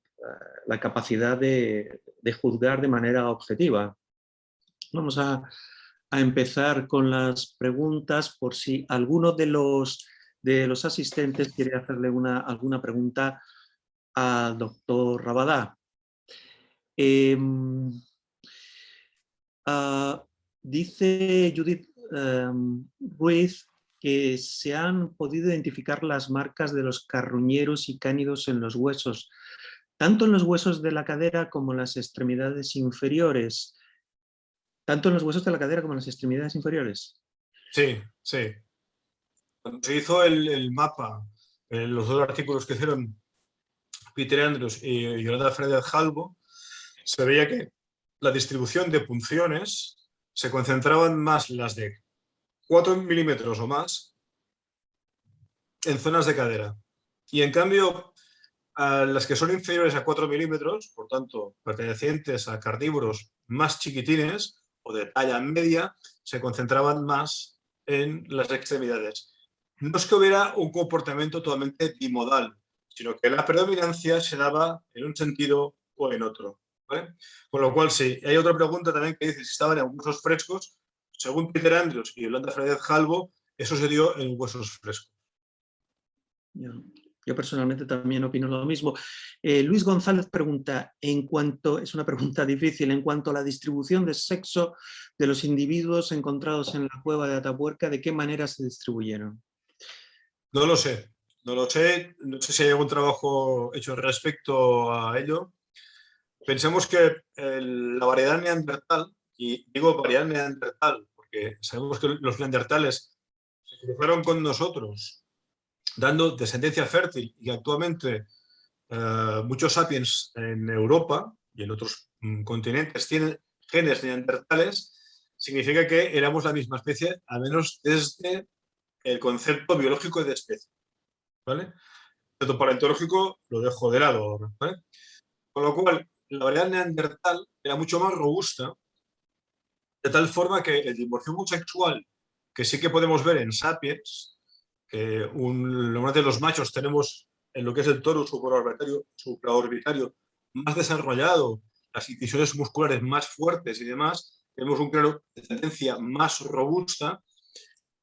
la capacidad de juzgar de manera objetiva. Vamos a empezar con las preguntas por si alguno de los asistentes quiere hacerle alguna pregunta al doctor Rabadá. Dice Judith Ruiz que se han podido identificar las marcas de los carroñeros y cánidos en los huesos, tanto en los huesos de la cadera como en las extremidades inferiores. ¿Tanto en los huesos de la cadera como en las extremidades inferiores? Sí, sí. Cuando se hizo el mapa, los dos artículos que hicieron Peter Andrews y Yolanda Fernández-Halbo, se veía que la distribución de punciones se concentraban más las de 4 milímetros o más en zonas de cadera. Y en cambio, a las que son inferiores a 4 milímetros, por tanto, pertenecientes a carnívoros más chiquitines o de talla media, se concentraban más en las extremidades. No es que hubiera un comportamiento totalmente bimodal, sino que la predominancia se daba en un sentido o en otro. ¿Vale? Con lo cual, sí. Hay otra pregunta también que dice si estaban en huesos frescos. Según Peter Andrews y Yolanda Fernández-Halbo, eso se dio en huesos frescos. Yo personalmente también opino lo mismo. Luis González pregunta, es una pregunta difícil, en cuanto a la distribución de sexo de los individuos encontrados en la cueva de Atapuerca, ¿de qué manera se distribuyeron? No lo sé, no sé si hay algún trabajo hecho respecto a ello. Pensemos que la variedad neandertal, y digo variedad neandertal porque sabemos que los neandertales se cruzaron con nosotros, dando descendencia fértil, y actualmente muchos sapiens en Europa y en otros continentes tienen genes neandertales, significa que éramos la misma especie, al menos desde el concepto biológico de especie. ¿vale? El método paleontológico lo dejo de lado ahora, ¿vale? Con lo cual, la variedad neandertal era mucho más robusta, de tal forma que el dimorfismo sexual, que sí que podemos ver en Sapiens, que normalmente los machos tenemos en lo que es el torus supraorbitario más desarrollado, las incisiones musculares más fuertes y demás, tenemos un cráneo de tendencia más robusta.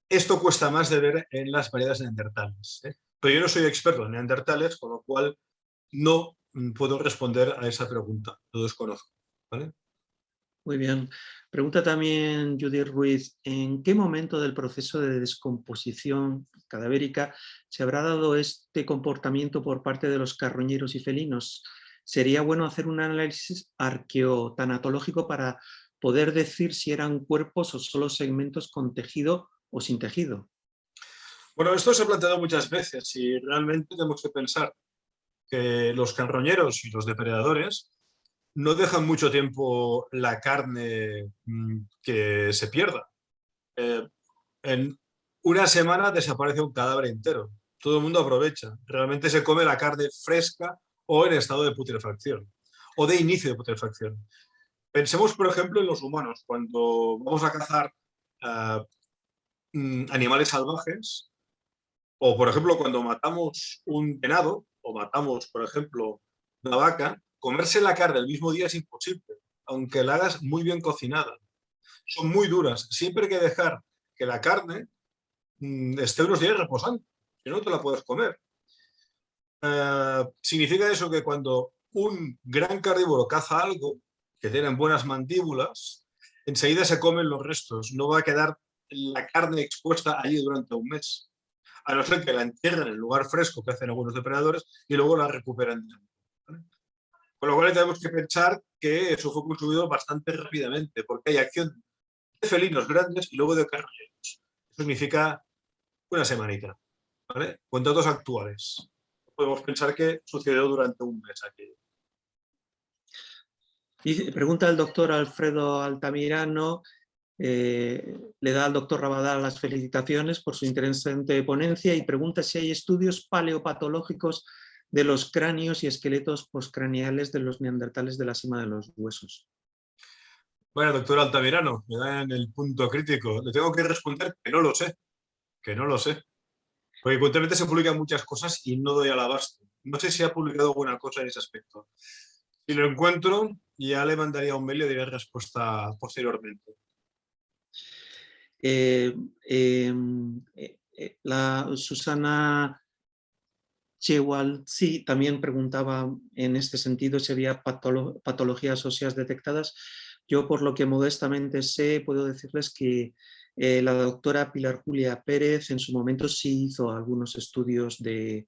Esto cuesta más de ver en las variedades neandertales, ¿eh? Pero yo no soy experto en neandertales, con lo cual no puedo responder a esa pregunta, lo desconozco, ¿vale? Muy bien. Pregunta también Judith Ruiz, ¿en qué momento del proceso de descomposición cadavérica se habrá dado este comportamiento por parte de los carroñeros y felinos? ¿Sería bueno hacer un análisis arqueotanatológico para poder decir si eran cuerpos o solo segmentos con tejido o sin tejido? Bueno, esto se ha planteado muchas veces y realmente tenemos que pensar que los carroñeros y los depredadores no dejan mucho tiempo la carne que se pierda. En una semana desaparece un cadáver entero. Todo el mundo aprovecha. Realmente se come la carne fresca o en estado de putrefacción o de inicio de putrefacción. Pensemos, por ejemplo, en los humanos. Cuando vamos a cazar uh, animales salvajes, o por ejemplo, cuando matamos un venado o matamos, por ejemplo, una vaca, comerse la carne el mismo día es imposible, aunque la hagas muy bien cocinada. Son muy duras. Siempre hay que dejar que la carne esté unos días reposando, si no te la puedes comer. Significa eso que cuando un gran carnívoro caza algo, que tienen buenas mandíbulas, enseguida se comen los restos, no va a quedar la carne expuesta allí durante un mes, a no ser que la entierren en el lugar fresco que hacen algunos depredadores y luego la recuperan. ¿Vale? Con lo cual tenemos que pensar que eso fue consumido bastante rápidamente, porque hay acción de felinos grandes y luego de carroñeros. Eso significa una semanita, ¿vale? Con datos actuales. Podemos pensar que sucedió durante un mes aquí. Y pregunta el doctor Alfredo Altamirano, le da al doctor Rabadán las felicitaciones por su interesante ponencia y pregunta si hay estudios paleopatológicos de los cráneos y esqueletos postcraneales de los neandertales de la cima de los huesos. Bueno, doctor Altamirano, me da en el punto crítico. Le tengo que responder que no lo sé, que no lo sé. Porque evidentemente se publican muchas cosas y no doy al abasto. No sé si ha publicado alguna cosa en ese aspecto. Si lo encuentro, ya le mandaría un mail y le diré respuesta posteriormente. La Susana Chewal sí también preguntaba en este sentido si había patologías óseas detectadas. Yo, por lo que modestamente sé, puedo decirles que la doctora Pilar Julia Pérez en su momento sí hizo algunos estudios de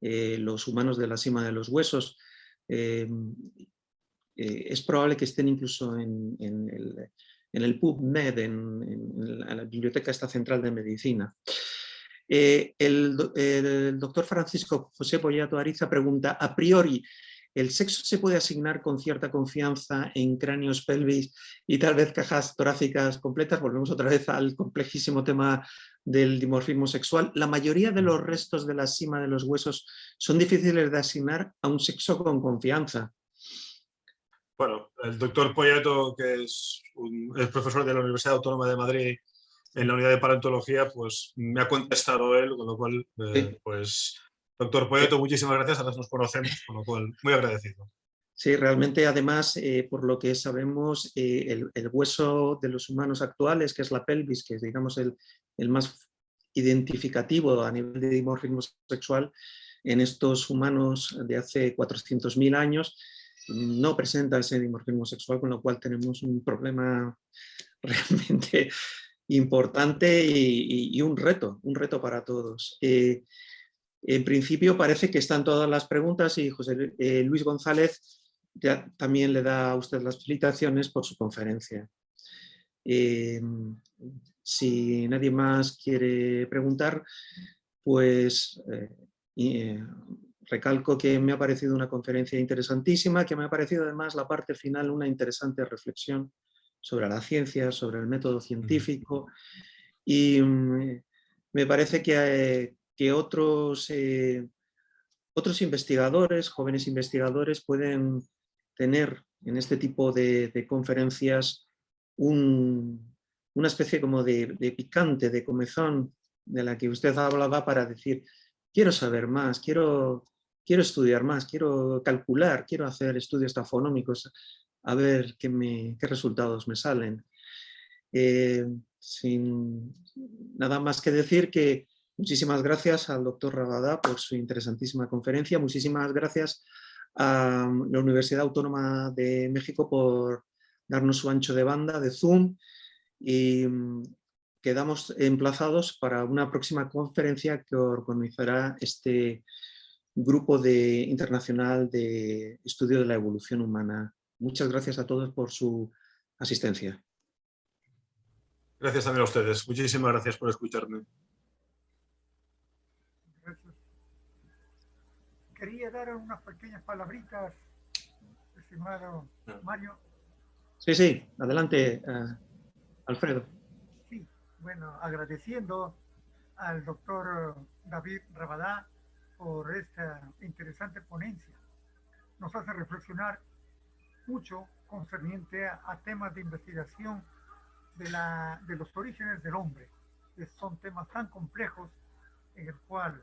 los humanos de la cima de los huesos. Es probable que estén incluso en el PubMed, en la Biblioteca Central de Medicina. El doctor Francisco José Pollato Ariza pregunta, a priori, ¿el sexo se puede asignar con cierta confianza en cráneos, pelvis y tal vez cajas torácicas completas? Volvemos otra vez al complejísimo tema del dimorfismo sexual. La mayoría de los restos de la cima de los huesos son difíciles de asignar a un sexo con confianza. Bueno, el doctor Pollato, que es profesor de la Universidad Autónoma de Madrid en la unidad de paleontología, pues me ha contestado él, con lo cual, pues, doctor Pollato, muchísimas gracias, ahora nos conocemos, con lo cual, muy agradecido. Sí, realmente además, por lo que sabemos, el hueso de los humanos actuales, que es la pelvis, que es digamos el más identificativo a nivel de dimorfismo sexual, en estos humanos de hace 400.000 años, no presenta ese dimorfismo sexual, con lo cual tenemos un problema realmente importante y un reto para todos. En principio parece que están todas las preguntas y José Luis González ya también le da a usted las felicitaciones por su conferencia. Si nadie más quiere preguntar, pues recalco que me ha parecido una conferencia interesantísima, que me ha parecido además la parte final una interesante reflexión sobre la ciencia, sobre el método científico y me parece que que otros investigadores, jóvenes investigadores, pueden tener en este tipo de conferencias una especie como de picante, de comezón, de la que usted hablaba para decir, quiero saber más, quiero estudiar más, quiero calcular, quiero hacer estudios tafonómicos, a ver qué resultados me salen. Sin nada más que decir que muchísimas gracias al doctor Rabadá por su interesantísima conferencia. Muchísimas gracias a la Universidad Autónoma de México por darnos su ancho de banda de Zoom y quedamos emplazados para una próxima conferencia que organizará este grupo internacional de estudio de la evolución humana. Muchas gracias a todos por su asistencia. Gracias también a ustedes. Muchísimas gracias por escucharme. Gracias. Quería dar unas pequeñas palabritas, estimado Mario. Sí, adelante, Alfredo. Sí, bueno, agradeciendo al doctor David Rabadá por esta interesante ponencia. Nos hace reflexionar mucho concerniente a temas de investigación de los orígenes del hombre. Son temas tan complejos en el cual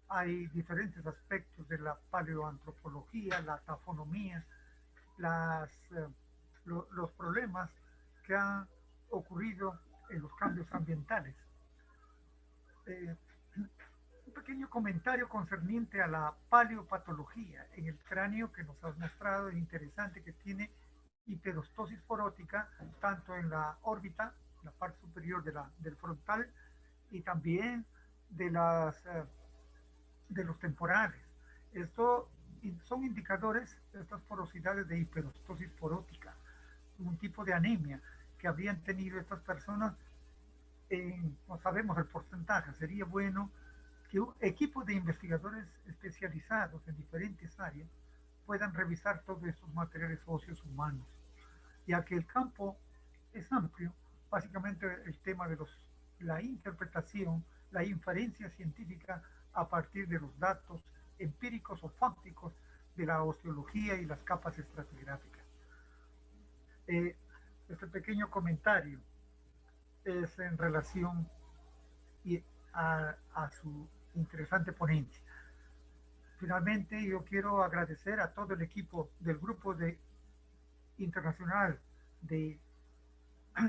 hay diferentes aspectos de la paleoantropología, la tafonomía, los problemas que han ocurrido en los cambios ambientales. Un pequeño comentario concerniente a la paleopatología en el cráneo que nos has mostrado, es interesante, que tiene hiperostosis porótica tanto en la órbita, la parte superior del frontal, y también de los temporales. Esto son indicadores de estas porosidades de hiperostosis porótica, un tipo de anemia que habrían tenido estas personas. No sabemos el porcentaje. Sería bueno que un equipo de investigadores especializados en diferentes áreas puedan revisar todos estos materiales óseos humanos, ya que el campo es amplio. Básicamente el tema de la interpretación, la inferencia científica a partir de los datos empíricos o fácticos de la osteología y las capas estratigráficas. Este pequeño comentario es en relación a su interesante ponencia. Finalmente, yo quiero agradecer a todo el equipo del grupo internacional de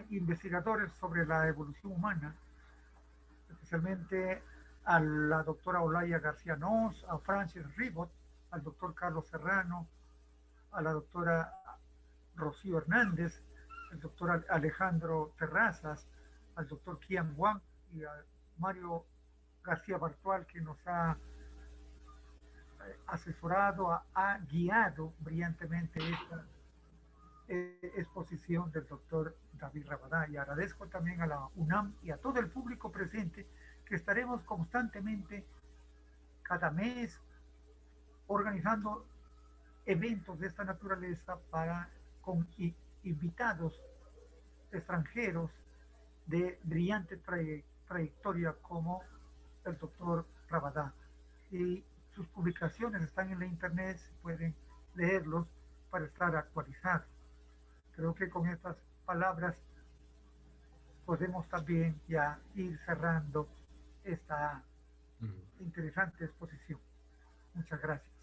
investigadores sobre la evolución humana, especialmente a la doctora Olaya García Noz, a Francis Ribot, al doctor Carlos Serrano, a la doctora Rocío Hernández, al doctor Alejandro Terrazas, al doctor Kian Wang y a Mario García Bartual, que nos ha asesorado, ha guiado brillantemente esta exposición del doctor David Rabadá. Y agradezco también a la UNAM y a todo el público presente, que estaremos constantemente cada mes organizando eventos de esta naturaleza con invitados extranjeros de brillante trayectoria como el doctor Rabadá. Y sus publicaciones están en la internet, pueden leerlos para estar actualizados. Creo que con estas palabras podemos también ya ir cerrando esta interesante exposición. Muchas gracias.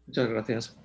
Muchas gracias.